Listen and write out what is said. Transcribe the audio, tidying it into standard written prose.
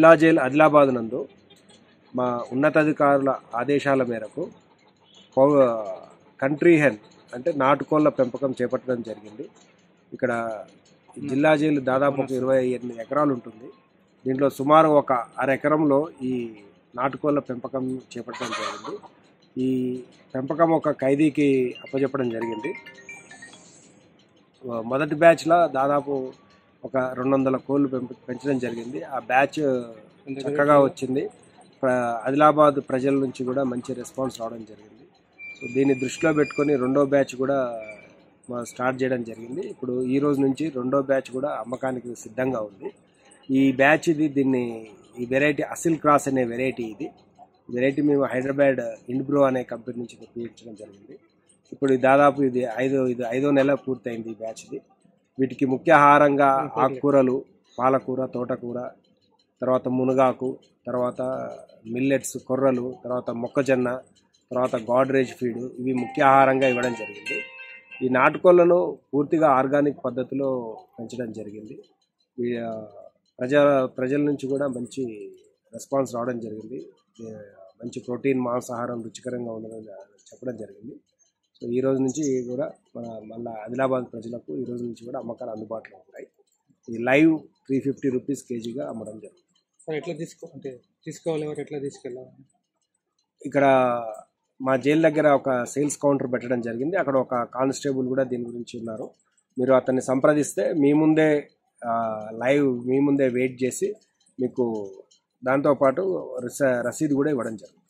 జిల్లా జైలు ఆదిలాబాద్ నందు మా ఉన్నతాధికారుల ఆదేశాల మేరకు కంట్రీ హెన్ అంటే నాటుకోళ్ల పెంపకం చేపట్టడం జరిగింది. ఇక్కడ జిల్లా జైలు దాదాపు 28 ఎకరాలు ఉంటుంది. దీంట్లో సుమారు ఒక అరెకరంలో ఈ నాటుకోళ్ల పెంపకం చేపట్టడం జరిగింది. ఈ పెంపకం ఒక ఖైదీకి అప్పచెప్పడం జరిగింది. మొదటి బ్యాచ్లో దాదాపు ఒక 200 కోళ్ళు పెంచడం జరిగింది. ఆ బ్యాచ్ చక్కగా వచ్చింది. ఆదిలాబాద్ ప్రజల నుంచి కూడా మంచి రెస్పాన్స్ రావడం జరిగింది. సో దీన్ని దృష్టిలో పెట్టుకొని రెండో బ్యాచ్ కూడా స్టార్ట్ చేయడం జరిగింది. ఇప్పుడు ఈ రోజు నుంచి రెండో బ్యాచ్ కూడా అమ్మకానికి సిద్ధంగా ఉంది. ఈ బ్యాచ్ ఈ వెరైటీ అసిల్ క్రాస్ అనే వెరైటీ. ఇది వెరైటీ మేము హైదరాబాద్ ఇండ్బ్రో అనే కంపెనీ నుంచి తెప్పించడం జరిగింది. ఇప్పుడు దాదాపు ఇది ఐదో నెల పూర్తయింది ఈ బ్యాచ్ది. వీటికి ముఖ్య ఆహారంగా ఆకుకూరలు, పాలకూర, తోటకూర, తర్వాత మునగాకు, తర్వాత మిల్లెట్స్, కొర్రలు, తర్వాత మొక్కజొన్న, తర్వాత గాడ్రేజ్ ఫీడ్, ఇవి ముఖ్య ఆహారంగా ఇవ్వడం జరిగింది. ఈ నాటుకోళ్లను పూర్తిగా ఆర్గానిక్ పద్ధతిలో పెంచడం జరిగింది. ప్రజల నుంచి కూడా మంచి రెస్పాన్స్ రావడం జరిగింది. మంచి ప్రోటీన్ మాంసాహారం రుచికరంగా ఉండదని చెప్పడం జరిగింది. సో ఈ రోజు నుంచి కూడా మళ్ళీ ఆదిలాబాద్ ప్రజలకు ఈ రోజు నుంచి కూడా అమ్మకాలు అందుబాటులో ఉంటాయి. ఈ లైవ్ 350 రూపీస్ కేజీగా అమ్మడం జరుగుతుంది. తీసుకోవాలి ఎట్లా తీసుకెళ్ళాలి? ఇక్కడ మా జైలు దగ్గర ఒక సేల్స్ కౌంటర్ పెట్టడం జరిగింది. అక్కడ ఒక కానిస్టేబుల్ కూడా దీని గురించి ఉన్నారు. మీరు అతన్ని సంప్రదిస్తే మీ ముందే వెయిట్ చేసి మీకు దాంతోపాటు రసీదు కూడా ఇవ్వడం జరుగుతుంది.